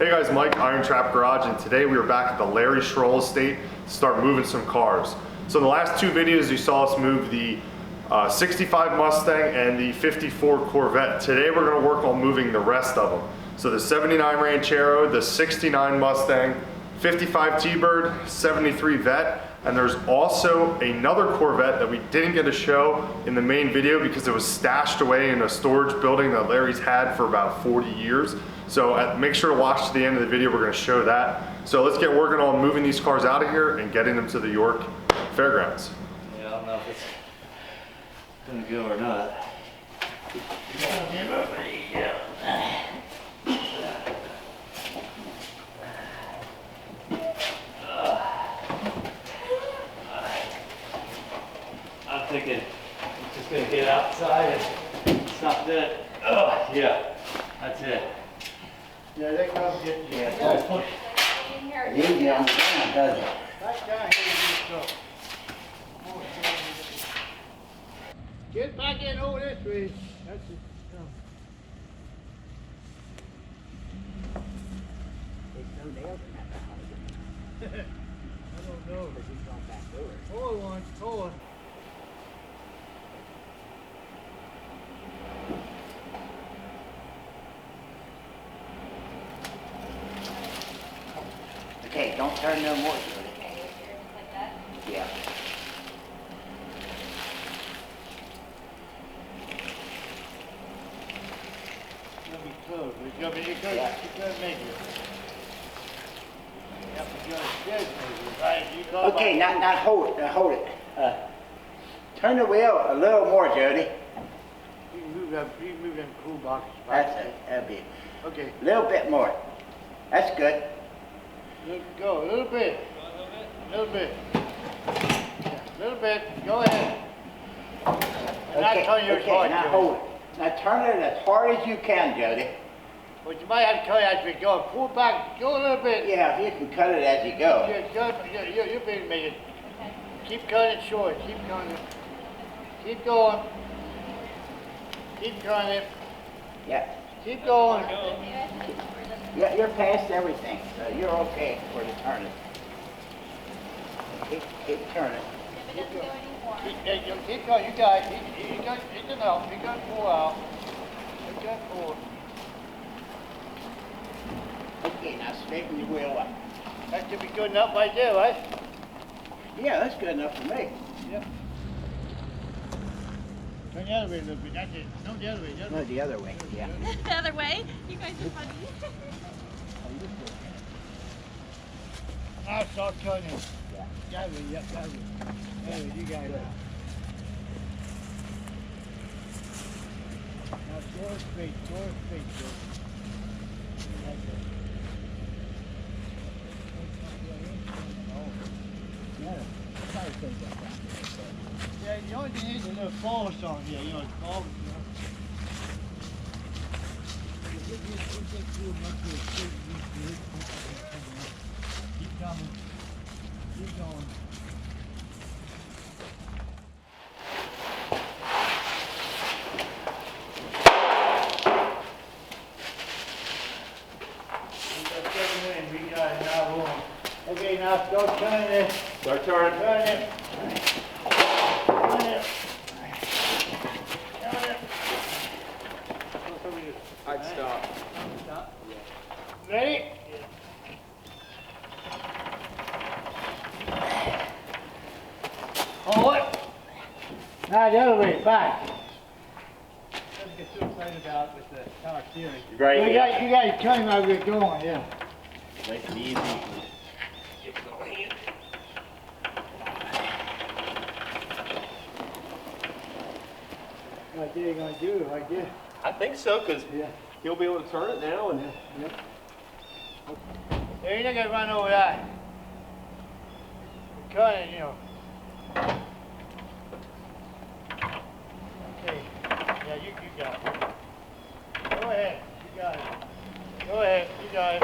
Hey guys, Mike, IronTrap Garage, and today we are back at the Larry Schroll Estate to start moving some cars. So in the last two videos you saw us move the 65 Mustang and the 54 Corvette. Today we're going to work on moving the rest of them. So the 79 Ranchero, the 69 Mustang, 55 T-Bird, 73 Vette, and there's also another Corvette that we didn't get to show in the main video because it was stashed away in a storage building that Larry's had for about 40 years. So make sure to watch to the end of the video, we're going to show that. So let's get working on moving these cars out of here and getting them to the York Fairgrounds. Yeah, I don't know if it's going to go or not. I'm thinking it's just going to get outside and stop that. Oh, yeah, that's it. Yeah, they come get you. Yeah, that's push. Easy on the ground, does it? Right down here, you just get back in over this way. That's it. There's no nails in that behind. I don't know. Because he's gone back through it. Hold one, hold one. Okay, don't turn no more to it. Like that? Yeah. Let me close. You gotta make it. You have to go upstairs, maybe. Right, you go Okay, back. now hold it, hold it. Turn the wheel a little more, Jody. You can move them cool boxes That's back. it, that'll be it. Okay, A little bit more. That's good. go a little bit. A little bit. Yeah, a little bit. Go ahead. And I'll tell you it's hard, now Jody. hold it. Now turn it as hard as you can, Jody. But you might have to tell you as we go. Pull back. Go a little bit. Yeah, if you can cut it as you go. You'll be able to make it. Keep cutting it short. Keep cutting it. Keep going. Keep cutting it. Yeah. Keep going. You're past everything, so you're okay for the turning. Keep turning. If it doesn't go anymore. Keep going. You got it. You got it out. You got to pull out. You got to pull. Okay, now straighten your wheel up. That should be good enough right there, right? Yeah, that's good enough for me. Yep. Turn the other way a little bit. That's it. No, the other way. The other No, way. the other way, yeah. The other way? You guys are funny. Now start turning. Yeah. That way, yep, that way. That way, you got it. Now go straight, Joe. Like that. Yeah, the only thing is a little fall song here, you know, it's fall, you know. Keep coming. Keep going. We got it now, boom. Okay, now start turning it. Start turning. Turn it. Turn it. Turn it. I'd stop. Ready? Hold it. Now the other way, back. Doesn't get too excited about with the power steering. Right. You got to turn while we're going, yeah. Nice and easy. Right there, you're going to do it right there. I think so, because Yeah. he'll be able to turn it now. And There, you're not going to run over that. Cut it, you know. Okay. Yeah, you got it. Go ahead. You got it. Go ahead. You got it.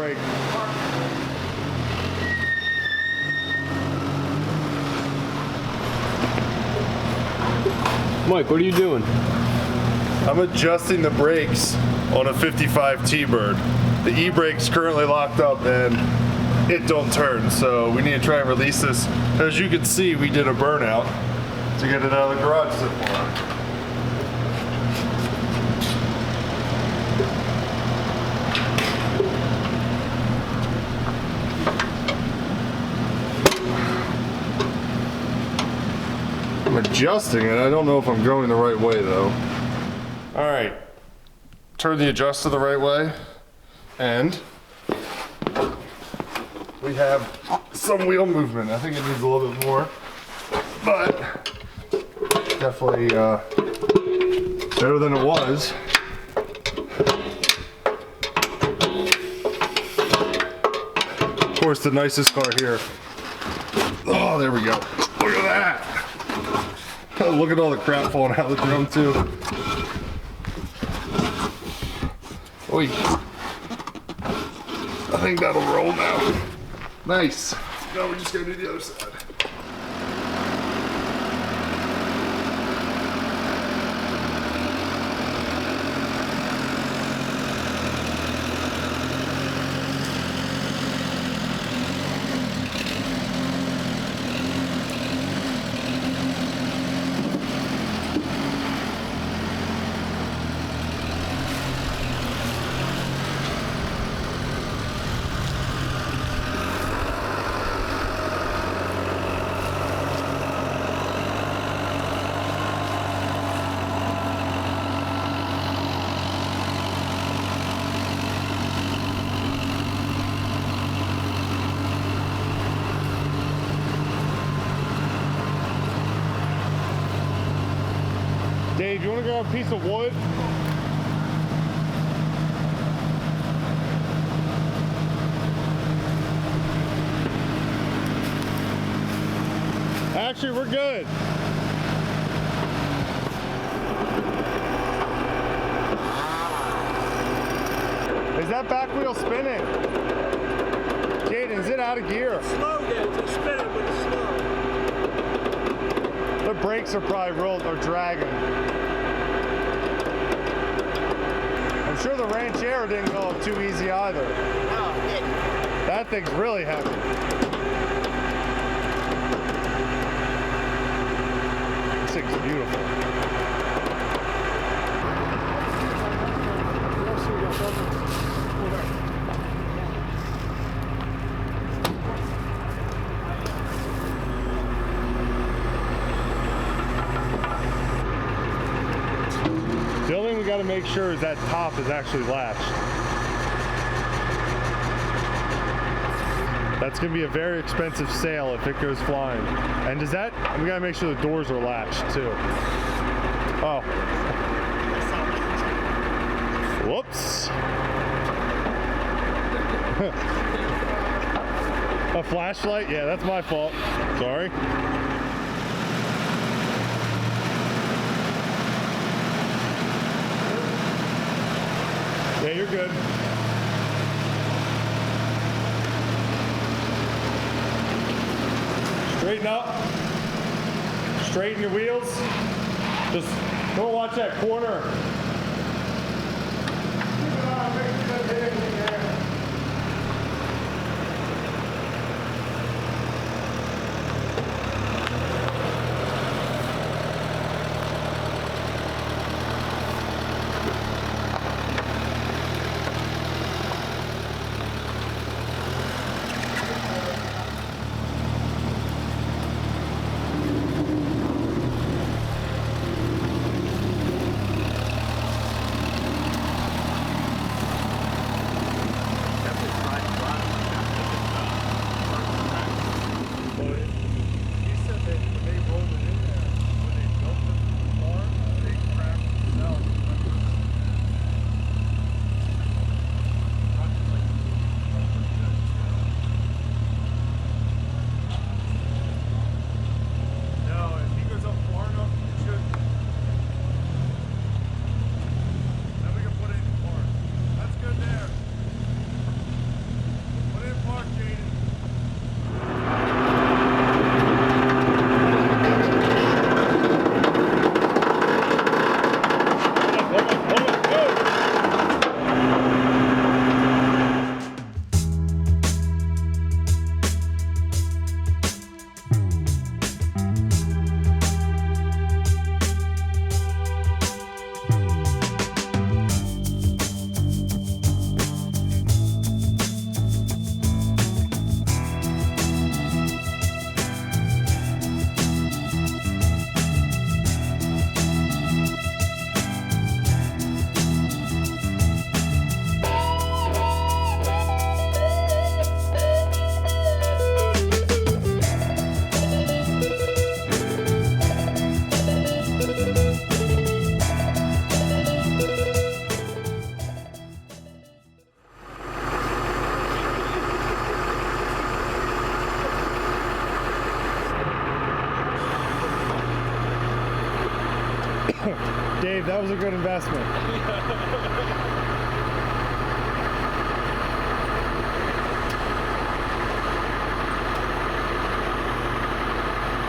brake. Mike, what are you doing? I'm adjusting the brakes on a 55 T-Bird. The e-brake's currently locked up and it don't turn, so we need to try and release this. As you can see, we did a burnout to get it out of the garage so far. I'm adjusting it. I don't know if I'm going the right way though. All right, turn the adjuster the right way, and we have some wheel movement. I think it needs a little bit more, but definitely better than it was. Of course, the nicest car here. Oh, there we go. Look at that. Look at all the crap falling out of the drum too. Oi. I think that'll roll now. Nice. Now we're just gonna do the other side. Dave, you want to grab a piece of wood? Actually, we're good. Is that back wheel spinning? Jaden, is it out of gear? Slow down, it's spinning, but it's slow. The brakes are probably rolled or dragging. I'm sure the Ranchero didn't go up too easy either. No, it didn't. That thing's really heavy. This thing's beautiful. The only thing we got to make sure is that top is actually latched. That's going to be a very expensive sale if it goes flying. And does that, we got to make sure the doors are latched too. Oh. Whoops. A flashlight? Yeah, that's my fault. Sorry. Yeah, you're good. Straighten up. Straighten your wheels. Just don't watch that corner. Dave, that was a good investment.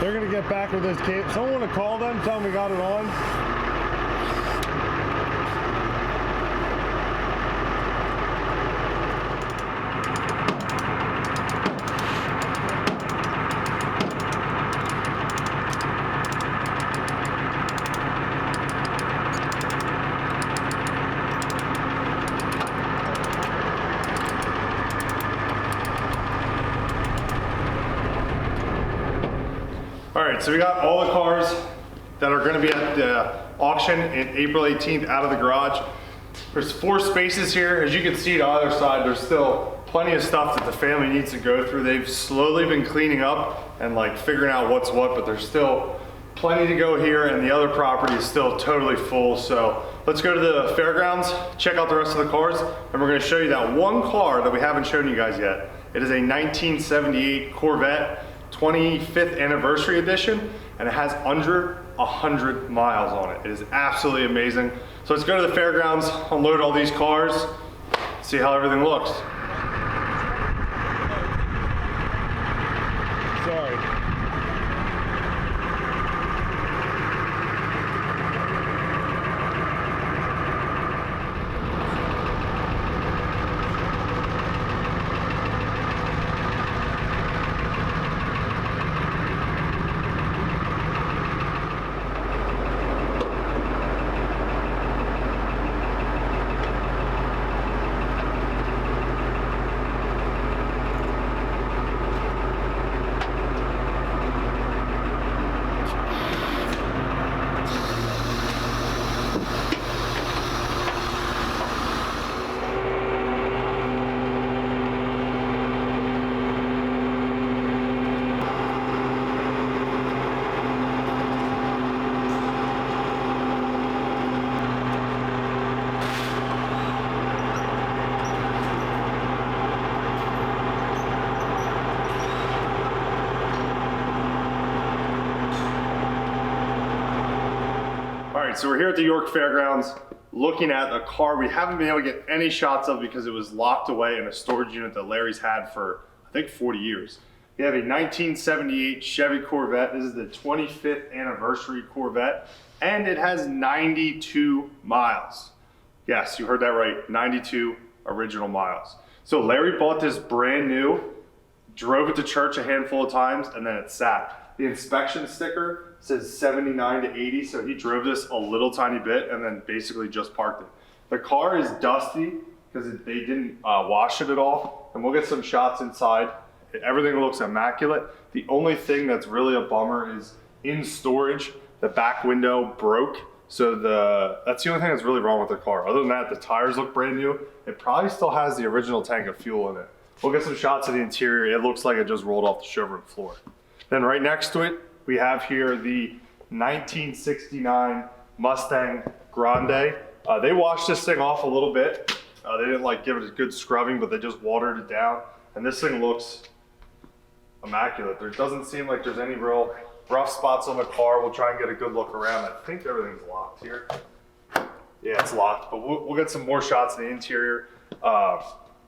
They're gonna get back with those cables. Someone wanna call them, tell them we got it on? All right, so we got all the cars that are gonna be at the auction in April 18th out of the garage. There's 4 spaces here. As you can see to either side, there's still plenty of stuff that the family needs to go through. They've slowly been cleaning up and like figuring out what's what, but there's still plenty to go here, and the other property is still totally full. So let's go to the fairgrounds, check out the rest of the cars, and we're gonna show you that one car that we haven't shown you guys yet. It is a 1978 Corvette, 25th Anniversary Edition, and it has under 100 miles on it. It is absolutely amazing. So let's go to the fairgrounds, unload all these cars, see how everything looks. Sorry. So we're here at the York Fairgrounds looking at a car we haven't been able to get any shots of because it was locked away in a storage unit that Larry's had for, I think, 40 years. We have a 1978 Chevy Corvette. This is the 25th Anniversary Corvette, and it has 92 miles. Yes, you heard that right, 92 original miles. So Larry bought this brand new, drove it to church a handful of times, and then it sat. The inspection sticker says 79 to 80, so he drove this a little tiny bit and then basically just parked it. The car is dusty because they didn't wash it at all, and we'll get some shots inside. Everything looks immaculate. The only thing that's really a bummer is in storage, the back window broke, so that's the only thing that's really wrong with the car. Other than that, the tires look brand new. It probably still has the original tank of fuel in it. We'll get some shots of the interior. It looks like it just rolled off the showroom floor. Then right next to it, we have here the 1969 Mustang Grande. They washed this thing off a little bit. They didn't like give it a good scrubbing, but they just watered it down. And this thing looks immaculate. There doesn't seem like there's any real rough spots on the car. We'll try and get a good look around. I think everything's locked here. Yeah, it's locked, but we'll get some more shots of the interior.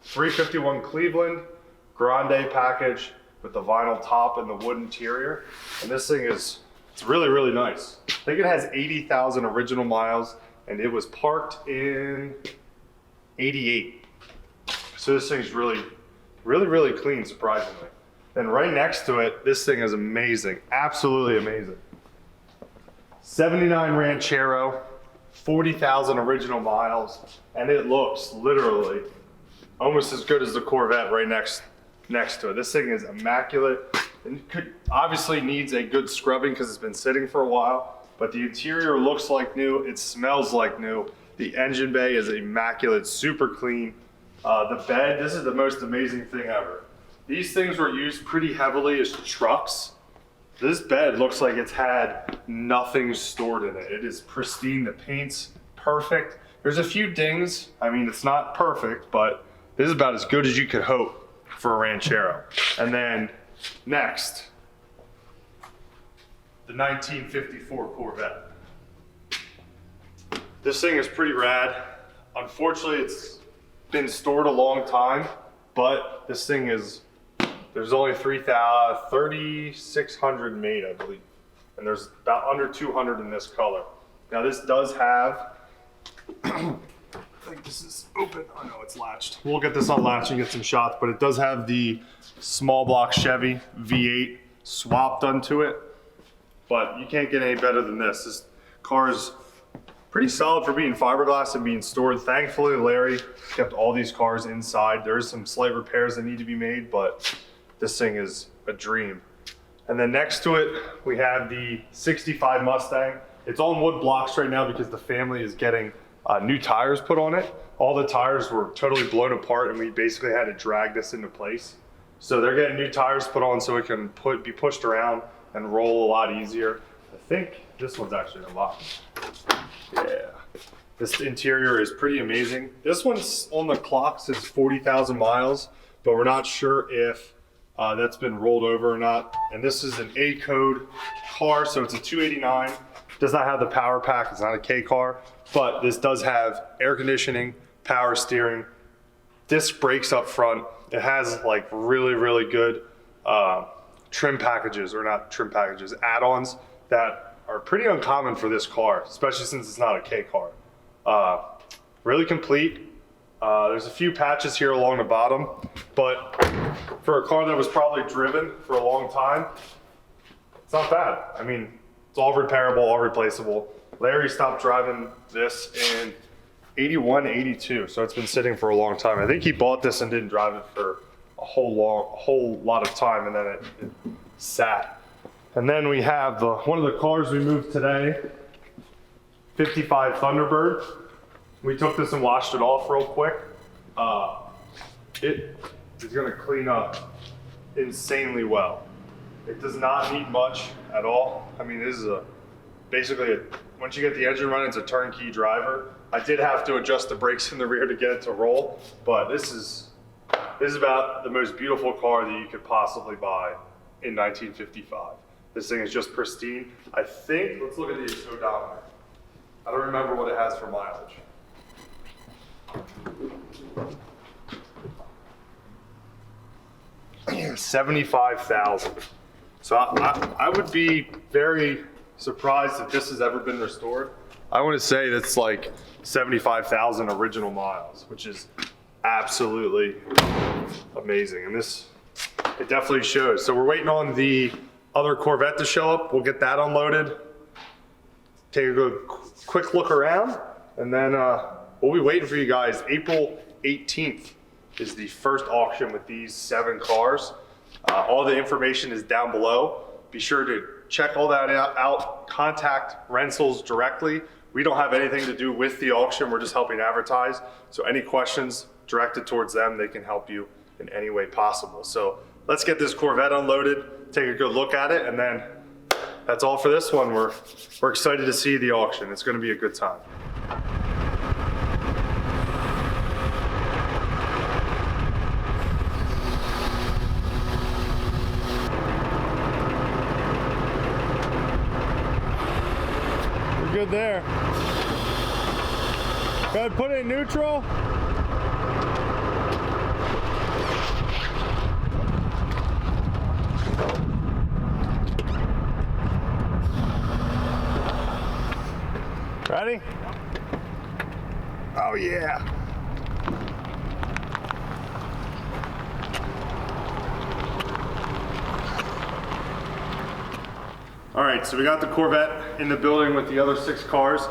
351 Cleveland Grande package with the vinyl top and the wood interior. And this thing is, it's really, really nice. I think it has 80,000 original miles, and it was parked in 88. So this thing's really, really, really clean, surprisingly. And right next to it, this thing is amazing, absolutely amazing. 79 Ranchero, 40,000 original miles, and it looks literally almost as good as the Corvette right next to it. This thing is immaculate, and obviously needs a good scrubbing because it's been sitting for a while, but the interior looks like new, it smells like new. The engine bay is immaculate, super clean. The bed, this is the most amazing thing ever. These things were used pretty heavily as trucks. This bed looks like it's had nothing stored in it. It is pristine, the paint's perfect. There's a few dings. I mean, it's not perfect, but this is about as good as you could hope for a Ranchero. And then next, the 1954 Corvette. This thing is pretty rad. Unfortunately, it's been stored a long time, but this thing is, there's only 3,600 made, I believe. And there's about under 200 in this color. Now this does have, I think this is open. Oh no, it's latched. We'll get this unlatched and get some shots, but it does have the small block Chevy V8 swapped onto it. But you can't get any better than this. This car is pretty solid for being fiberglass and being stored. Thankfully, Larry kept all these cars inside. There is some slight repairs that need to be made, but this thing is a dream. And then next to it, we have the 65 Mustang. It's on wood blocks right now because the family is getting new tires put on it. All the tires were totally blown apart and we basically had to drag this into place. So they're getting new tires put on so it can be pushed around and roll a lot easier. I think this one's actually unlocked. Yeah. This interior is pretty amazing. This one's on the clock, says 40,000 miles, but we're not sure if that's been rolled over or not. And this is an A code car, so it's a 289. Does not have the power pack, it's not a K car, but this does have air conditioning, power steering, disc brakes up front. It has like really, really good trim packages, or not trim packages, add-ons that are pretty uncommon for this car, especially since it's not a K car. Really complete. There's a few patches here along the bottom, but for a car that was probably driven for a long time, it's not bad. I mean, it's all repairable, all replaceable. Larry stopped driving this in 81, 82, so it's been sitting for a long time. I think he bought this and didn't drive it for a whole lot of time, and then it sat. And then we have one of the cars we moved today, 55 Thunderbird. We took this and washed it off real quick. It is gonna clean up insanely well. It does not need much at all. I mean, this is basically once you get the engine running, it's a turnkey driver. I did have to adjust the brakes in the rear to get it to roll, but this is about the most beautiful car that you could possibly buy in 1955. This thing is just pristine. I think, let's look at the odometer. I don't remember what it has for mileage. 75,000. So I would be very surprised if this has ever been restored. I want to say that's like 75,000 original miles, which is absolutely amazing. And this, it definitely shows. So we're waiting on the other Corvette to show up. We'll get that unloaded, take a good quick look around, and then we'll be waiting for you guys. April 18th is the first auction with these 7 cars. All the information is down below. Be sure to check all that out. Contact Rentzel's directly. We don't have anything to do with the auction. We're just helping advertise. So any questions directed towards them, they can help you in any way possible. So let's get this Corvette unloaded, take a good look at it, and then that's all for this one. We're excited to see the auction. It's gonna be a good time. Good there. Go ahead, put it in neutral. Ready? Oh yeah. All right, so we got the Corvette in the building with the other 6 cars.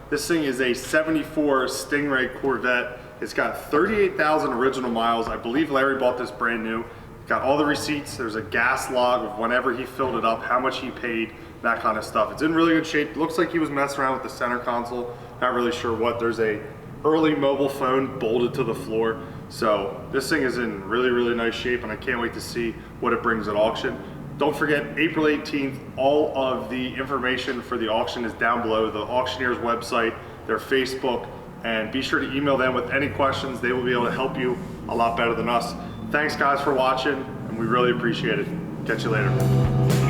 This thing is a 74 Stingray Corvette. It's got 38,000 original miles. I believe Larry bought this brand new. Got all the receipts. There's a gas log of whenever he filled it up, how much he paid, that kind of stuff. It's in really good shape. It looks like he was messing around with the center console. Not really sure what. There's a early mobile phone bolted to the floor. So this thing is in really, really nice shape, and I can't wait to see what it brings at auction. Don't forget, April 18th, all of the information for the auction is down below, the auctioneer's website, their Facebook, and be sure to email them with any questions. They will be able to help you a lot better than us. Thanks guys for watching, and we really appreciate it. Catch you later.